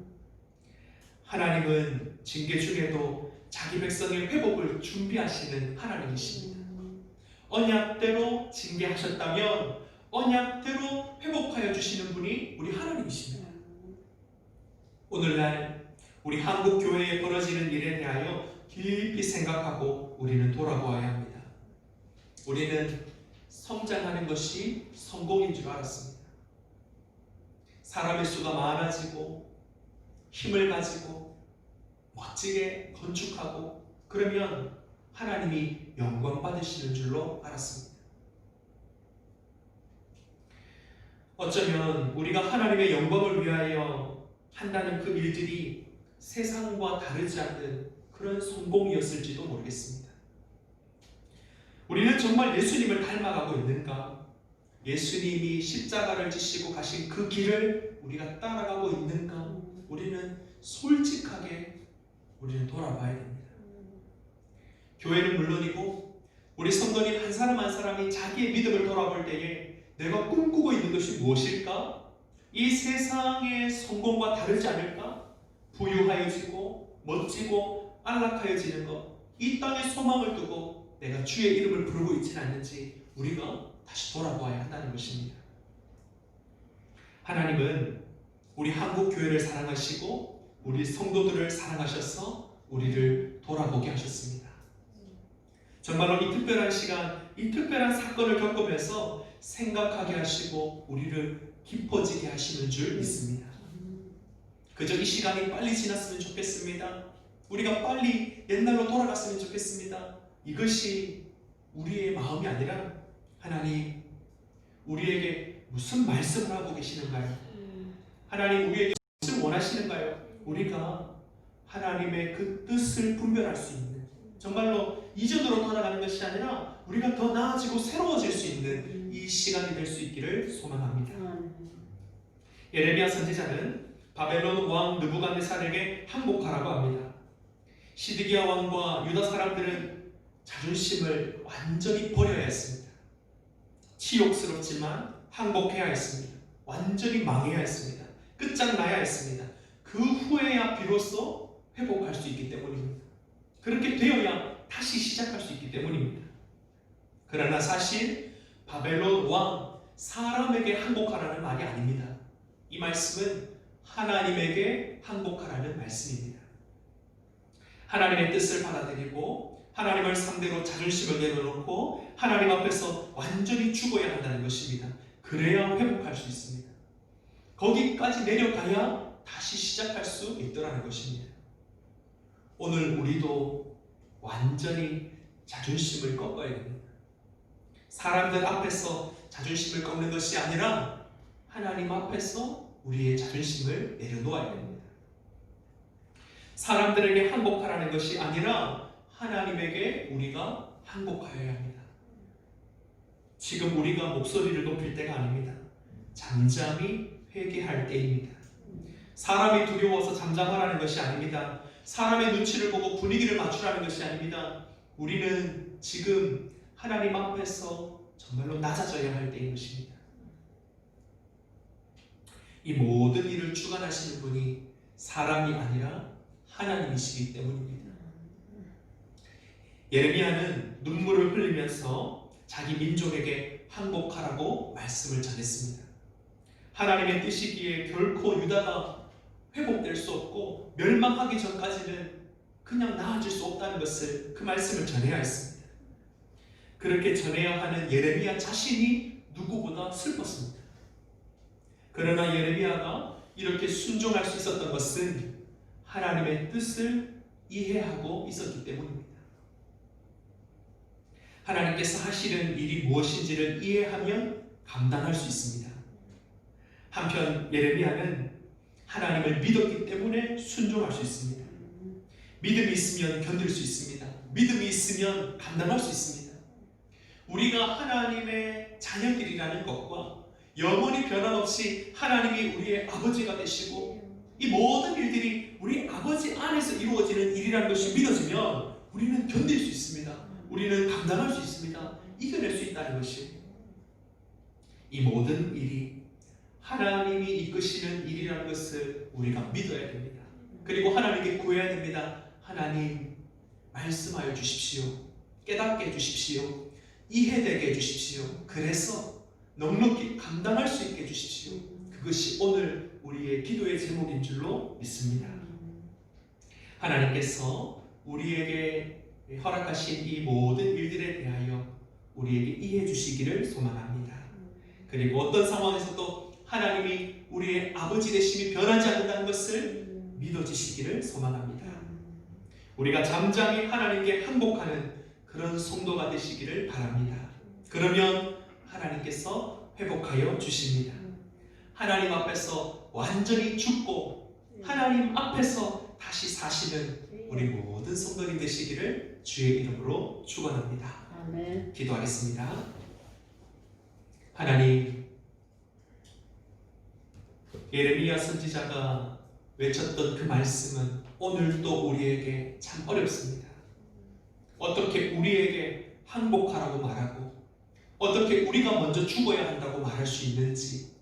하나님은 징계 중에도 자기 백성의 회복을 준비하시는 하나님이십니다. 언약대로 징계하셨다면 언약대로 회복하여 주시는 분이 우리 하나님이십니다. 오늘날 우리 한국 교회에 벌어지는 일에 대하여 깊이 생각하고 우리는 돌아보아야 합니다. 우리는 성장하는 것이 성공인 줄 알았습니다. 사람의 수가 많아지고 힘을 가지고 멋지게 건축하고 그러면 하나님이 영광 받으시는 줄로 알았습니다. 어쩌면 우리가 하나님의 영광을 위하여 한다는 그 일들이 세상과 다르지 않는 그런 성공이었을지도 모르겠습니다. 우리는 정말 예수님을 닮아가고 있는가? 예수님이 십자가를 지시고 가신 그 길을 우리가 따라가고 있는가? 우리는 솔직하게 우리는 돌아봐야 됩니다. 교회는 물론이고 우리 성도님 한 사람 한 사람이 자기의 믿음을 돌아볼 때에 내가 꿈꾸고 있는 것이 무엇일까? 이 세상의 성공과 다르지 않을까? 부유하여지고 멋지고 안락하여지는 것, 이 땅에 소망을 두고 내가 주의 이름을 부르고 있지는 않는지 우리가 다시 돌아보아야 한다는 것입니다. 하나님은 우리 한국 교회를 사랑하시고 우리 성도들을 사랑하셔서 우리를 돌아보게 하셨습니다. 정말로 이 특별한 시간, 이 특별한 사건을 겪으면서 생각하게 하시고 우리를 깊어지게 하시는 줄 믿습니다. 그저 이 시간이 빨리 지났으면 좋겠습니다. 우리가 빨리 옛날로 돌아갔으면 좋겠습니다. 이것이 우리의 마음이 아니라 하나님, 우리에게 무슨 말씀을 하고 계시는가요? 하나님, 우리에게 무엇을 원하시는가요? 우리가 하나님의 그 뜻을 분별할 수 있는, 정말로 이전으로 돌아가는 것이 아니라 우리가 더 나아지고 새로워질 수 있는 이 시간이 될 수 있기를 소망합니다. 예레미야 선지자는 바벨론 왕 느부갓네살에게 항복하라고 합니다. 시드기야 왕과 유다 사람들은 자존심을 완전히 버려야 했습니다. 치욕스럽지만 항복해야 했습니다. 완전히 망해야 했습니다. 끝장나야 했습니다. 그 후에야 비로소 회복할 수 있기 때문입니다. 그렇게 되어야 다시 시작할 수 있기 때문입니다. 그러나 사실 바벨론 왕 사람에게 항복하라는 말이 아닙니다. 이 말씀은 하나님에게 항복하라는 말씀입니다. 하나님의 뜻을 받아들이고 하나님을 상대로 자존심을 내려놓고 하나님 앞에서 완전히 죽어야 한다는 것입니다. 그래야 회복할 수 있습니다. 거기까지 내려가야 다시 시작할 수 있더라는 것입니다. 오늘 우리도 완전히 자존심을 꺾어야 됩니다. 사람들 앞에서 자존심을 꺾는 것이 아니라 하나님 앞에서 우리의 자존심을 내려놓아야 됩니다. 사람들에게 항복하라는 것이 아니라 하나님에게 우리가 항복하여야 합니다. 지금 우리가 목소리를 높일 때가 아닙니다. 잠잠히 회개할 때입니다. 사람이 두려워서 잠잠하라는 것이 아닙니다. 사람의 눈치를 보고 분위기를 맞추라는 것이 아닙니다. 우리는 지금 하나님 앞에서 정말로 낮아져야 할 때인 것입니다. 이 모든 일을 주관하시는 분이 사람이 아니라 하나님이시기 때문입니다. 예레미야는 눈물을 흘리면서 자기 민족에게 항복하라고 말씀을 전했습니다. 하나님의 뜻이기에 결코 유다가 회복될 수 없고 멸망하기 전까지는 그냥 나아질 수 없다는 것을, 그 말씀을 전해야 했습니다. 그렇게 전해야 하는 예레미야 자신이 누구보다 슬펐습니다. 그러나 예레미야가 이렇게 순종할 수 있었던 것은 하나님의 뜻을 이해하고 있었기 때문입니다. 하나님께서 하시는 일이 무엇인지를 이해하면 감당할 수 있습니다. 한편 예레미야는 하나님을 믿었기 때문에 순종할 수 있습니다. 믿음이 있으면 견딜 수 있습니다. 믿음이 있으면 감당할 수 있습니다. 우리가 하나님의 자녀들이라는 것과 영원히 변함없이 하나님이 우리의 아버지가 되시고 이 모든 일들이 우리 아버지 안에서 이루어지는 일이라는 것이 믿어지면 우리는 견딜 수 있습니다. 우리는 감당할 수 있습니다. 이겨낼 수 있다는 것이, 이 모든 일이 하나님이 이끄시는 일이라는 것을 우리가 믿어야 됩니다. 그리고 하나님께 구해야 됩니다. 하나님, 말씀하여 주십시오. 깨닫게 해주십시오. 이해되게 해주십시오. 그래서 넉넉히 감당할 수 있게 해주십시오. 그것이 오늘 우리의 기도의 제목인 줄로 믿습니다. 하나님께서 우리에게 허락하신 이 모든 일들에 대하여 우리에게 이해해 주시기를 소망합니다. 그리고 어떤 상황에서도 하나님이 우리의 아버지 되심이 변하지 않는다는 것을 믿어주시기를 소망합니다. 우리가 잠잠히 하나님께 항복하는 그런 성도가 되시기를 바랍니다. 그러면 하나님께서 회복하여 주십니다. 하나님 앞에서 완전히 죽고 하나님 앞에서 다시 사시는 우리 모든 성도님 되시기를 주의 이름으로 축원합니다. 아멘. 기도하겠습니다. 하나님, 예레미야 선지자가 외쳤던 그 말씀은 오늘도 우리에게 참 어렵습니다. 어떻게 우리에게 항복하라고 말하고 어떻게 우리가 먼저 죽어야 한다고 말할 수 있는지,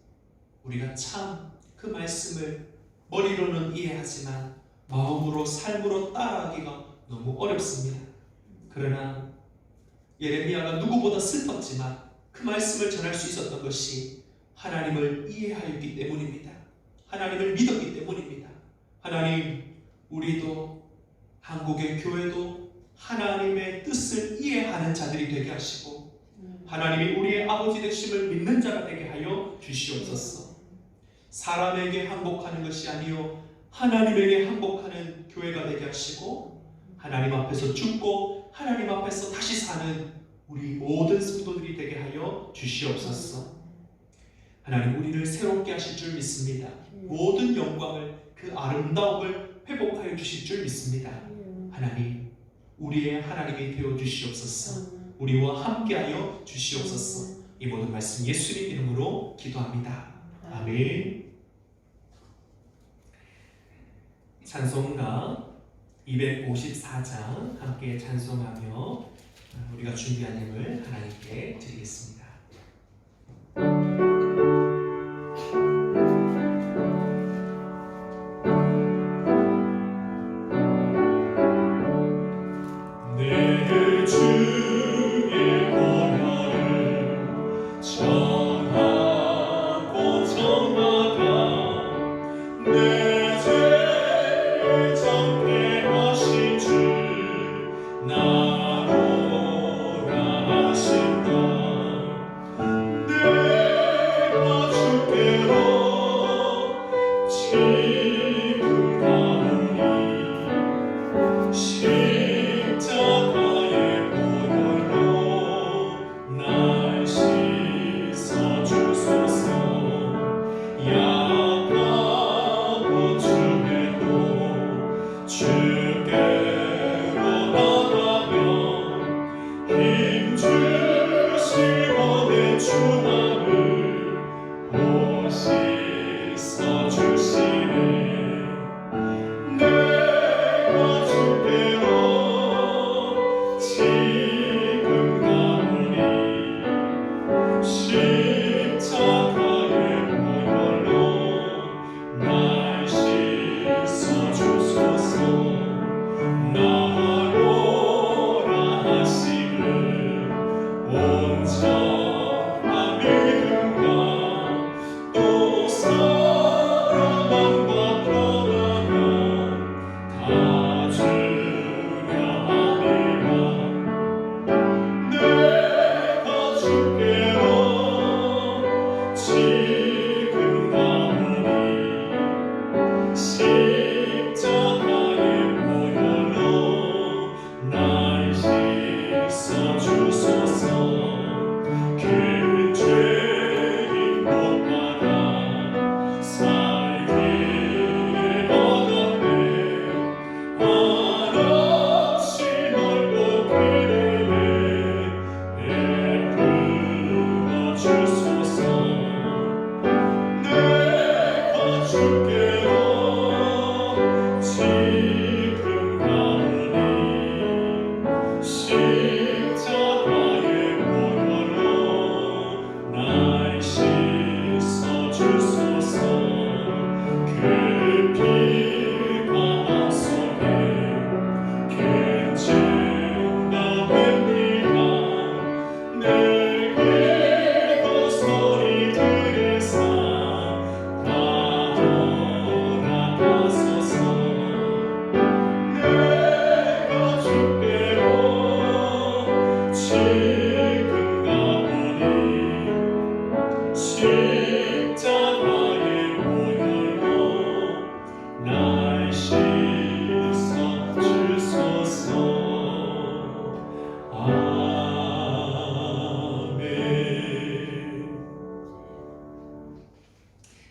우리가 참 그 말씀을 머리로는 이해하지만 마음으로 삶으로 따라하기가 너무 어렵습니다. 그러나 예레미야가 누구보다 슬펐지만 그 말씀을 전할 수 있었던 것이 하나님을 이해하였기 때문입니다. 하나님을 믿었기 때문입니다. 하나님, 우리도 한국의 교회도 하나님의 뜻을 이해하는 자들이 되게 하시고 하나님이 우리의 아버지 되심을 믿는 자가 되게 하여 주시옵소서. 사람에게 항복하는 것이 아니요 하나님에게 항복하는 교회가 되게 하시고 하나님 앞에서 죽고 하나님 앞에서 다시 사는 우리 모든 성도들이 되게 하여 주시옵소서. 하나님 우리를 새롭게 하실 줄 믿습니다. 모든 영광을 그 아름다움을 회복하여 주실 줄 믿습니다. 하나님 우리의 하나님이 되어 주시옵소서. 우리와 함께하여 주시옵소서. 이 모든 말씀 예수님 이름으로 기도합니다. 아멘. 찬송가 254장 함께 찬송하며 우리가 준비한 힘을 하나님께 드리겠습니다. 내 주의 권한을 전하고 전하다 내 죄를 정케 하신 주 나로라 하신다. 내가 주께로 지금 가오니 십자가의 보혈로 날 씻어 주소서. 약하고 주에도 주께로 나가며 힘주시고 내 주함을 보시서 주시네. 내가 주께로 지금 가오니 십자가의 보혈로 날 씻어 주소서. 나로라 하심을 온전한 믿음과 또 사랑함과 평안을 다 주려 함이라. 내가 주께로 지금 가오니 십자가의 보혈로 날 씻어 주소서. 그 죄인 못마다 살기를 얻었네. 한없이 넓고 길이네. 베풀어 주소서. 내가 주께로 지금 가오니 십자가의 보혈로 날 씻어 주소서. 그 피가 맘 속에 괜찮다 뵙니까. 내게 그 소리 들으사 다 돌아가소서. 내가 주께로 지금 가오니 십자가의 보혈로 날 씻어 주소서. 아멘.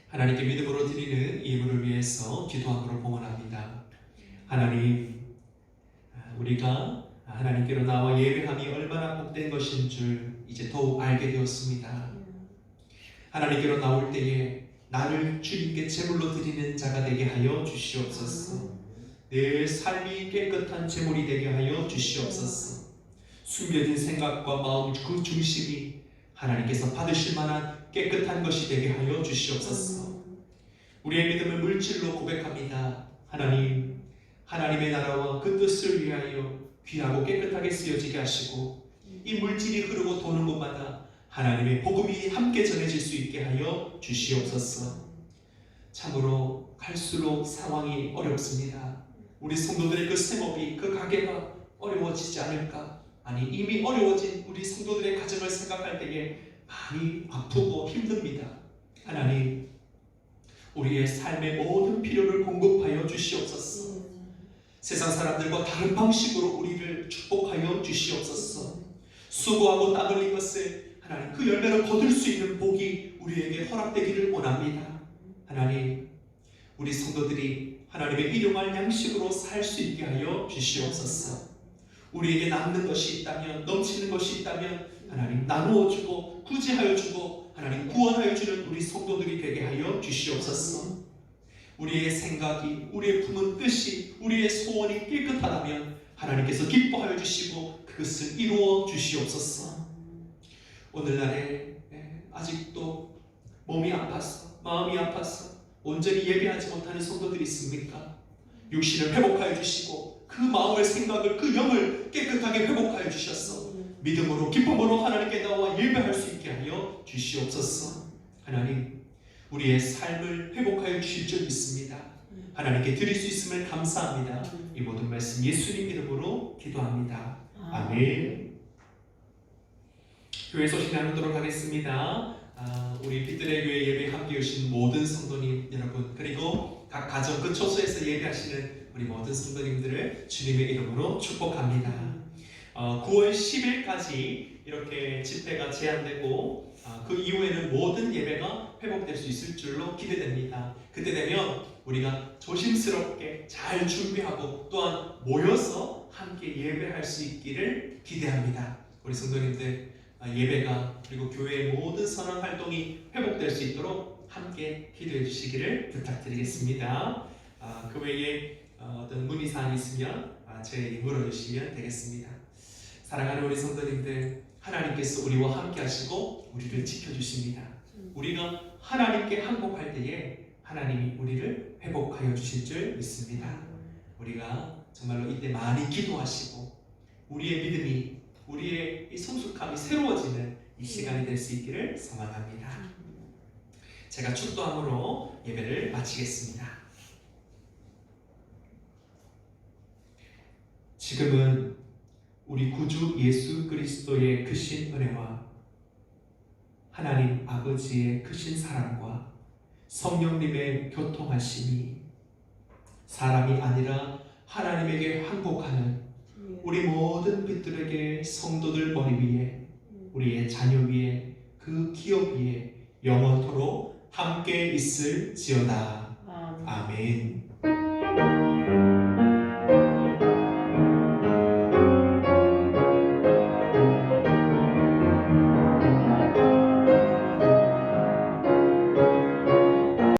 하나님께 믿음으로 드리는 이 예물을 위해서 기도함으로 봉헌합니다. 하나님, 우리가 하나님께로 나와 예배함이 얼마나 복된 것인 줄 이제 더욱 알게 되었습니다. 하나님께로 나올 때에 나를 주님께 제물로 드리는 자가 되게 하여 주시옵소서. 내 삶이 깨끗한 제물이 되게 하여 주시옵소서. 숨겨진 생각과 마음 그 중심이 하나님께서 받으실 만한 깨끗한 것이 되게 하여 주시옵소서. 우리의 믿음을 물질로 고백합니다. 하나님, 하나님의 나라와 그 뜻을 위하여 귀하고 깨끗하게 쓰여지게 하시고 이 물질이 흐르고 도는 곳마다 하나님의 복음이 함께 전해질 수 있게 하여 주시옵소서. 참으로 갈수록 상황이 어렵습니다. 우리 성도들의 그 생업이, 그 가게가 어려워지지 않을까? 아니 이미 어려워진 우리 성도들의 가정을 생각할 때에 많이 아프고 힘듭니다. 하나님, 우리의 삶의 모든 필요를 공급하여 주시옵소서. 세상 사람들과 다른 방식으로 우리를 축복하여 주시옵소서. 수고하고 땀 흘린 것을 하나님 그 열매를 거둘 수 있는 복이 우리에게 허락되기를 원합니다. 하나님, 우리 성도들이 하나님의 일용할 양식으로 살 수 있게 하여 주시옵소서. 우리에게 남는 것이 있다면, 넘치는 것이 있다면 하나님 나누어 주고 구제하여 주고 하나님 구원하여 주는 우리 성도들이 되게 하여 주시옵소서. 우리의 생각이, 우리의 품은 뜻이, 우리의 소원이 깨끗하다면 하나님께서 기뻐하여 주시고 그것을 이루어 주시옵소서. 오늘날에 아직도 몸이 아파서, 마음이 아파서 온전히 예배하지 못하는 성도들이 있습니까? 육신을 회복하여 주시고 그 마음을, 생각을, 그 영을 깨끗하게 회복하여 주셔서 믿음으로 기쁨으로 하나님께 나와 예배할 수 있게 하여 주시옵소서. 하나님, 우리의 삶을 회복하여 주실 줄 믿습니다. 하나님께 드릴 수 있음을 감사합니다. 이 모든 말씀 예수님 이름으로 기도합니다. 아멘. 교회 소식 나누도록 하겠습니다. 우리 빛들의 교회 예배 함께 오신 모든 성도님 여러분, 그리고 각 가정 그 초소에서 예배하시는 우리 모든 성도님들을 주님의 이름으로 축복합니다. 9월 10일까지 이렇게 집회가 제한되고 그 이후에는 모든 예배가 회복될 수 있을 줄로 기대됩니다. 그때 되면 우리가 조심스럽게 잘 준비하고 또한 모여서 함께 예배할 수 있기를 기대합니다. 우리 성도님들, 예배가 그리고 교회의 모든 선한 활동이 회복될 수 있도록 함께 기도해 주시기를 부탁드리겠습니다. 그 외에 어떤 문의사항이 있으면 저에게 물어주시면 되겠습니다. 사랑하는 우리 성도님들, 하나님께서 우리와 함께 하시고 우리를 지켜주십니다. 우리가 하나님께 항복할 때에 하나님이 우리를 회복하여 주실 줄 믿습니다. 우리가 정말로 이때 많이 기도하시고 우리의 믿음이, 우리의 이 성숙함이 새로워지는 이 시간이 될 수 있기를 소망합니다. 제가 축도함으로 예배를 마치겠습니다. 지금은 우리 구주 예수 그리스도의 크신 은혜와 하나님 아버지의 크신 사랑과 성령님의 교통하심이 사람이 아니라 하나님에게 항복하는 우리 모든 빛들에게 성도들 머리 위에, 우리의 자녀 위에, 그 기업 위에 영원토록 함께 있을지어다. 아멘.